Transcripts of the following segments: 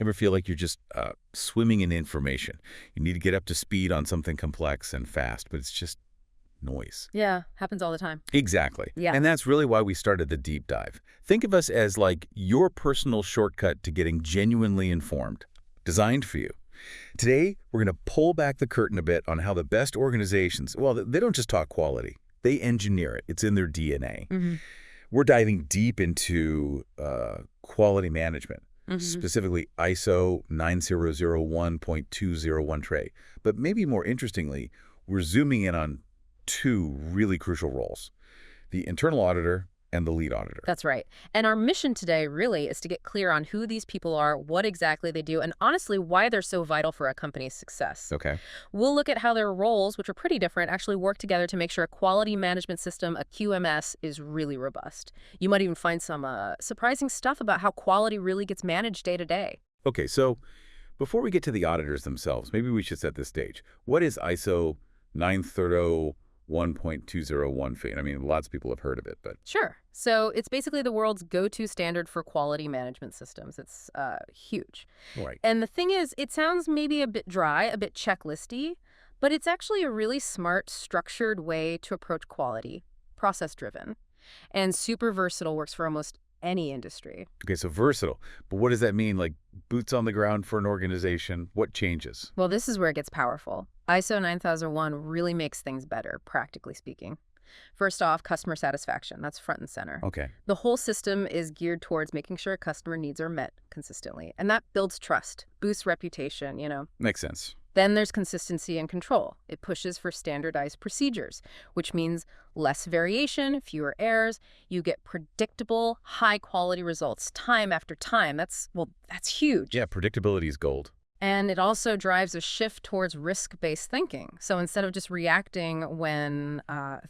Ever feel like you're just swimming in information? You need to get up to speed on something complex and fast, but it's just noise. Yeah, happens all the time. Exactly. Yeah. And that's really why we started the deep dive. Think of us as like your personal shortcut to getting genuinely informed, designed for you. Today, we're going to pull back the curtain a bit on how the best organizations, well, they don't just talk quality. They engineer it. It's in their DNA. We're diving deep into quality management, specifically ISO 9001.201 tray. But maybe more interestingly, we're zooming in on two really crucial roles, the internal auditor and the lead auditor. That's right. And our mission today really is to get clear on who these people are, what exactly they do, and honestly, why they're so vital for a company's success. Okay. We'll look at how their roles, which are pretty different, actually work together to make sure a quality management system, a QMS, is really robust. You might even find some surprising stuff about how quality really gets managed day to day. Okay, so before we get to the auditors themselves, maybe we should set the stage. What is ISO 9001.201 fee? I mean, lots of people have heard of it, but... Sure. So it's basically the world's go-to standard for quality management systems. It's huge. Right. And the thing is, it sounds maybe a bit dry, a bit checklisty, but it's actually a really smart, structured way to approach quality, process-driven, and super versatile, works for almost any industry. Okay, so versatile. But what does that mean? Like boots on the ground for an organization? What changes? Well, this is where it gets powerful. ISO 9001 really makes things better, practically speaking. First off, customer satisfaction. That's front and center. Okay. The whole system is geared towards making sure customer needs are met consistently. And that builds trust, boosts reputation, Makes sense. Then there's consistency and control. It pushes for standardized procedures, which means less variation, fewer errors. You get predictable, high-quality results time after time. That's huge. Yeah, predictability is gold. And it also drives a shift towards risk-based thinking. So instead of just reacting when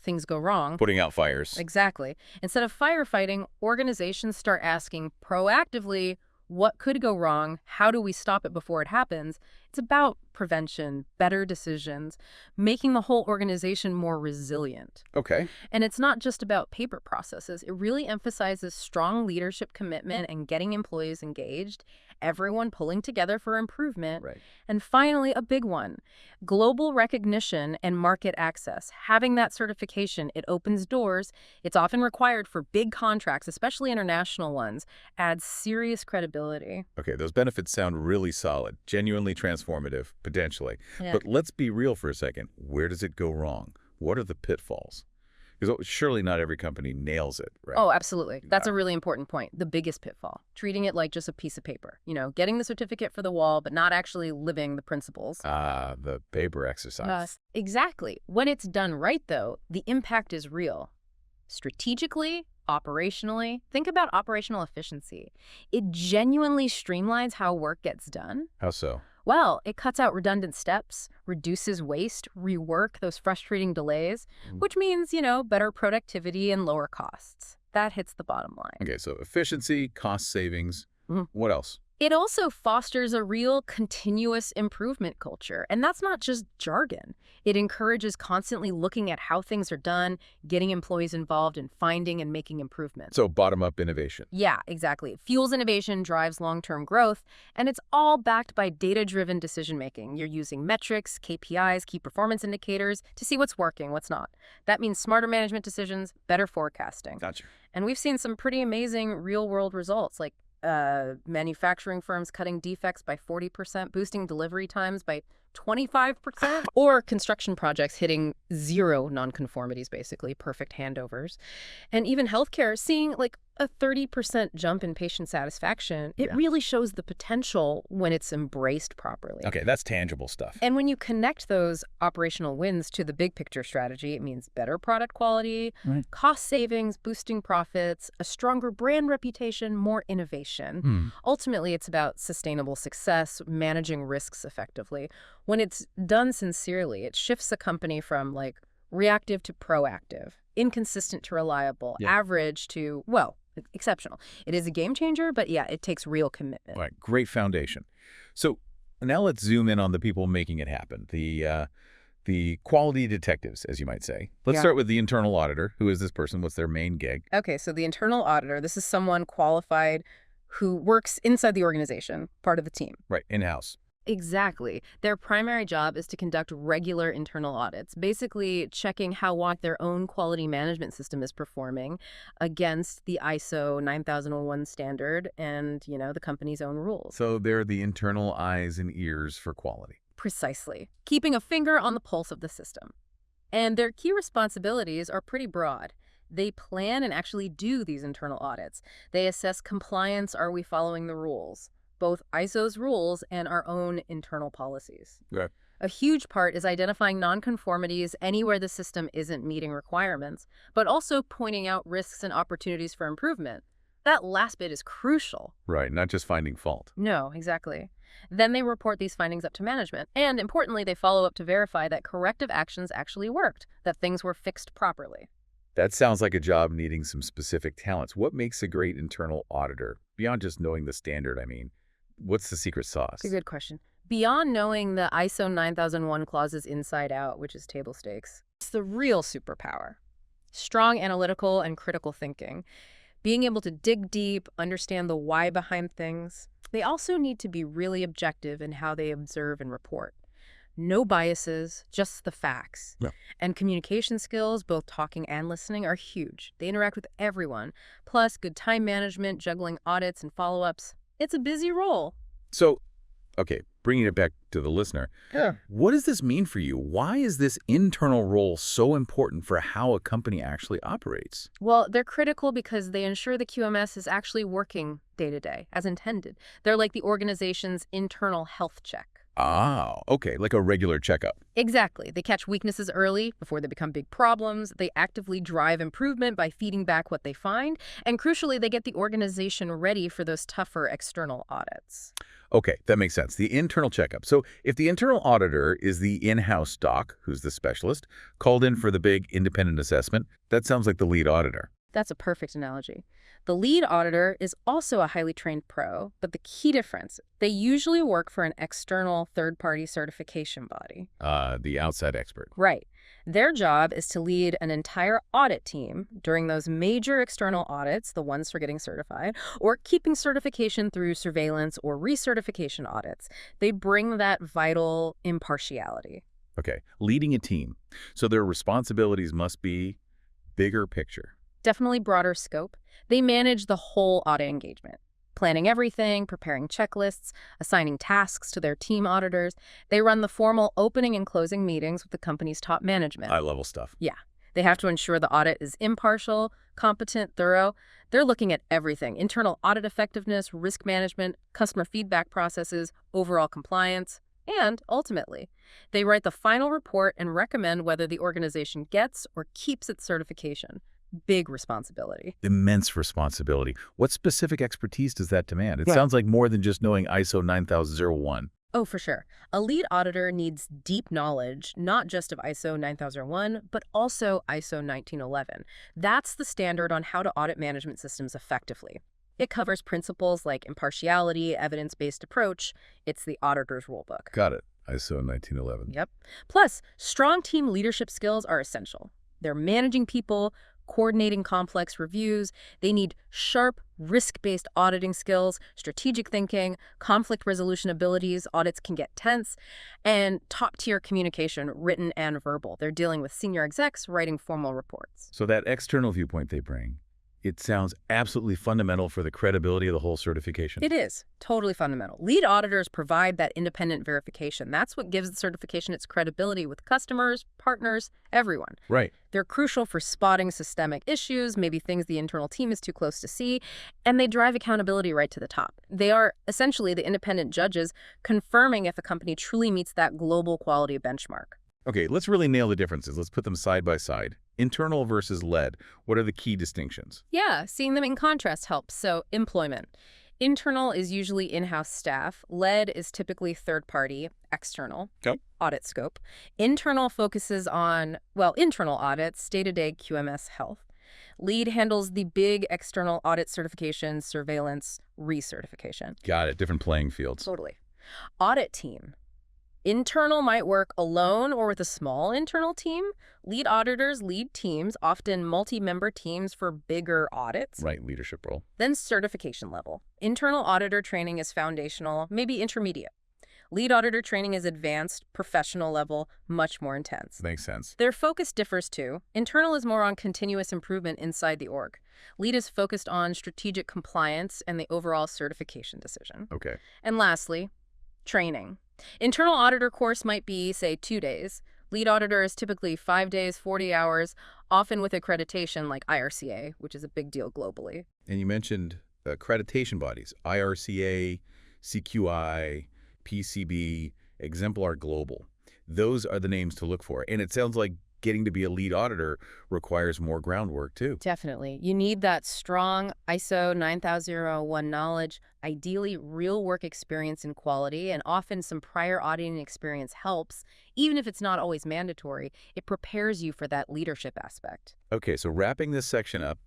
things go wrong... Putting out fires. Exactly. Instead of firefighting, organizations start asking proactively, what could go wrong? How do we stop it before it happens? It's about prevention, better decisions, making the whole organization more resilient. Okay. And it's not just about paper processes. It really emphasizes strong leadership commitment and getting employees engaged, everyone pulling together for improvement. Right. And finally, a big one, global recognition and market access. Having that certification, it opens doors. It's often required for big contracts, especially international ones, adds serious credibility. Okay, those benefits sound really solid, genuinely transformative, potentially. Yeah. But let's be real for a second. Where does it go wrong? What are the pitfalls? Because surely not every company nails it, right? Oh, absolutely. That's a really important point. The biggest pitfall, treating it like just a piece of paper. Getting the certificate for the wall, but not actually living the principles. The paper exercise. Exactly. When it's done right, though, the impact is real. Strategically, operationally, think about operational efficiency. It genuinely streamlines how work gets done. How so? Well, it cuts out redundant steps, reduces waste, rework, those frustrating delays, which means, better productivity and lower costs. That hits the bottom line. Okay, so efficiency, cost savings. What else? It also fosters a real continuous improvement culture, and that's not just jargon. It encourages constantly looking at how things are done, getting employees involved in finding and making improvements. So bottom-up innovation. Yeah, exactly. It fuels innovation, drives long-term growth, and it's all backed by data-driven decision-making. You're using metrics, KPIs, key performance indicators to see what's working, what's not. That means smarter management decisions, better forecasting. Gotcha. And we've seen some pretty amazing real-world results, like manufacturing firms cutting defects by 40%, boosting delivery times by 25%, or construction projects hitting zero non-conformities, basically, perfect handovers. And even healthcare seeing like a 30% jump in patient satisfaction. It really shows the potential when it's embraced properly. Okay, that's tangible stuff. And when you connect those operational wins to the big picture strategy, it means better product quality, cost savings, boosting profits, a stronger brand reputation, more innovation. Ultimately, it's about sustainable success, managing risks effectively. When it's done sincerely, it shifts a company from like reactive to proactive, inconsistent to reliable, average to, well, exceptional. It is a game changer, but yeah, it takes real commitment. All right, great foundation. So now let's zoom in on the people making it happen, the quality detectives, as you might say. Let's start with the internal auditor. Who is this person? What's their main gig? Okay, so the internal auditor, this is someone qualified who works inside the organization, part of the team. Right, in-house. Exactly. Their primary job is to conduct regular internal audits, basically checking how what their own quality management system is performing against the ISO 9001 standard and, the company's own rules. So they're the internal eyes and ears for quality. Precisely. Keeping a finger on the pulse of the system. And their key responsibilities are pretty broad. They plan and actually do these internal audits. They assess compliance, are we following the rules? Both ISO's rules and our own internal policies. Yeah. A huge part is identifying non-conformities anywhere the system isn't meeting requirements, but also pointing out risks and opportunities for improvement. That last bit is crucial. Right, not just finding fault. No, exactly. Then they report these findings up to management. And importantly, they follow up to verify that corrective actions actually worked, that things were fixed properly. That sounds like a job needing some specific talents. What makes a great internal auditor? Beyond just knowing the standard, what's the secret sauce? It's a good question. Beyond knowing the ISO 9001 clauses inside out, which is table stakes, it's the real superpower. Strong analytical and critical thinking. Being able to dig deep, understand the why behind things. They also need to be really objective in how they observe and report. No biases, just the facts. Yeah. And communication skills, both talking and listening, are huge. They interact with everyone. Plus, good time management, juggling audits and follow-ups. It's a busy role. So, okay, bringing it back to the listener. Yeah. What does this mean for you? Why is this internal role so important for how a company actually operates? Well, they're critical because they ensure the QMS is actually working day to day, as intended. They're like the organization's internal health check. Ah, okay, like a regular checkup. Exactly. They catch weaknesses early before they become big problems. They actively drive improvement by feeding back what they find. And crucially, they get the organization ready for those tougher external audits. Okay, that makes sense. The internal checkup. So if the internal auditor is the in-house doc, who's the specialist, called in for the big independent assessment, that sounds like the lead auditor. That's a perfect analogy. The lead auditor is also a highly trained pro, but the key difference, they usually work for an external third-party certification body. The outside expert. Right. Their job is to lead an entire audit team during those major external audits, the ones for getting certified, or keeping certification through surveillance or recertification audits. They bring that vital impartiality. Okay, leading a team. So their responsibilities must be bigger picture. Definitely broader scope. They manage the whole audit engagement, planning everything, preparing checklists, assigning tasks to their team auditors. They run the formal opening and closing meetings with the company's top management. High-level stuff. Yeah. They have to ensure the audit is impartial, competent, thorough. They're looking at everything: internal audit effectiveness, risk management, customer feedback processes, overall compliance. And ultimately, they write the final report and recommend whether the organization gets or keeps its certification. Big responsibility. Immense responsibility. What specific expertise does that demand? It Right. sounds like more than just knowing ISO 9001. Oh, for sure. A lead auditor needs deep knowledge, not just of ISO 9001, but also ISO 1911. That's the standard on how to audit management systems effectively. It covers principles like impartiality, evidence-based approach. It's the auditor's rulebook. Got it. ISO 1911. Yep. Plus, strong team leadership skills are essential. They're managing people, coordinating complex reviews. They need sharp, risk-based auditing skills, strategic thinking, conflict resolution abilities. Audits can get tense, and top-tier communication, written and verbal. They're dealing with senior execs, writing formal reports. So that external viewpoint they bring, it sounds absolutely fundamental for the credibility of the whole certification. It is totally fundamental. Lead auditors provide that independent verification. That's what gives the certification its credibility with customers, partners, everyone. Right. They're crucial for spotting systemic issues, maybe things the internal team is too close to see, and they drive accountability right to the top. They are essentially the independent judges confirming if a company truly meets that global quality benchmark. Okay, let's really nail the differences. Let's put them side by side. Internal versus lead. What are the key distinctions? Yeah, seeing them in contrast helps. So, employment. Internal is usually in-house staff. Lead is typically third-party, external, Okay. audit scope. Internal focuses on, internal audits, day-to-day QMS health. Lead handles the big external audit certification, surveillance, recertification. Got it. Different playing fields. Totally. Audit team. Internal might work alone or with a small internal team. Lead auditors lead teams, often multi-member teams for bigger audits. Right, leadership role. Then certification level. Internal auditor training is foundational, maybe intermediate. Lead auditor training is advanced, professional level, much more intense. Makes sense. Their focus differs too. Internal is more on continuous improvement inside the org. Lead is focused on strategic compliance and the overall certification decision. Okay. And lastly, training. Internal auditor course might be, say, 2 days. Lead auditor is typically 5 days, 40 hours, often with accreditation like IRCA, which is a big deal globally. And you mentioned accreditation bodies, IRCA, CQI, PCB, Exemplar Global. Those are the names to look for. And it sounds like getting to be a lead auditor requires more groundwork too. Definitely. You need that strong ISO 9001 knowledge, ideally real work experience in quality, and often some prior auditing experience helps. Even if it's not always mandatory, it prepares you for that leadership aspect. Okay, so wrapping this section up,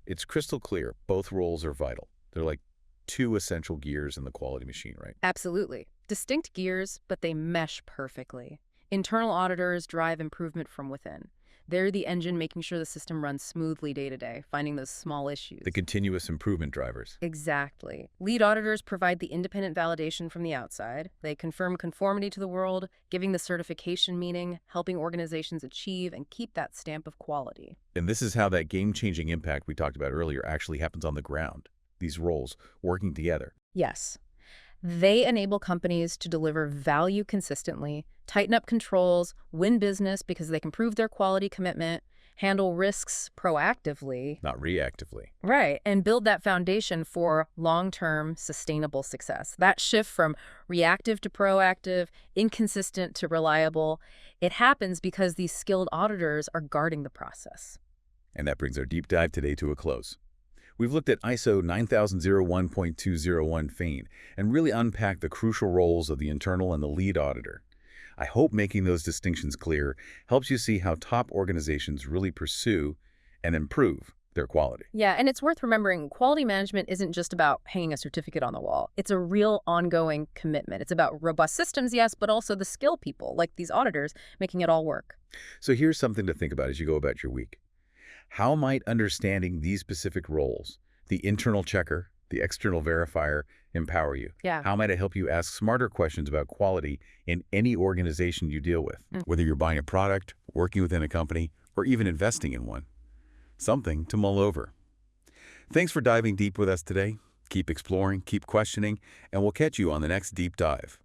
it's crystal clear. Both roles are vital. They're like two essential gears in the quality machine, right? Absolutely. Distinct gears, but they mesh perfectly. Internal auditors drive improvement from within. They're the engine making sure the system runs smoothly day to day, finding those small issues. The continuous improvement drivers. Exactly. Lead auditors provide the independent validation from the outside. They confirm conformity to the world, giving the certification meaning, helping organizations achieve and keep that stamp of quality. And this is how that game-changing impact we talked about earlier actually happens on the ground. These roles working together. Yes. They enable companies to deliver value consistently, tighten up controls, win business because they can prove their quality commitment, handle risks proactively. Not reactively. Right, and build that foundation for long-term sustainable success. That shift from reactive to proactive, inconsistent to reliable, it happens because these skilled auditors are guarding the process. And that brings our deep dive today to a close. We've looked at ISO 9001.201 FAIN and really unpacked the crucial roles of the internal and the lead auditor. I hope making those distinctions clear helps you see how top organizations really pursue and improve their quality. Yeah, and it's worth remembering quality management isn't just about hanging a certificate on the wall. It's a real ongoing commitment. It's about robust systems, yes, but also the skilled people, like these auditors, making it all work. So here's something to think about as you go about your week. How might understanding these specific roles, the internal checker, the external verifier, empower you? Yeah. How might it help you ask smarter questions about quality in any organization you deal with, whether you're buying a product, working within a company, or even investing in one? Something to mull over. Thanks for diving deep with us today. Keep exploring, keep questioning, and we'll catch you on the next deep dive.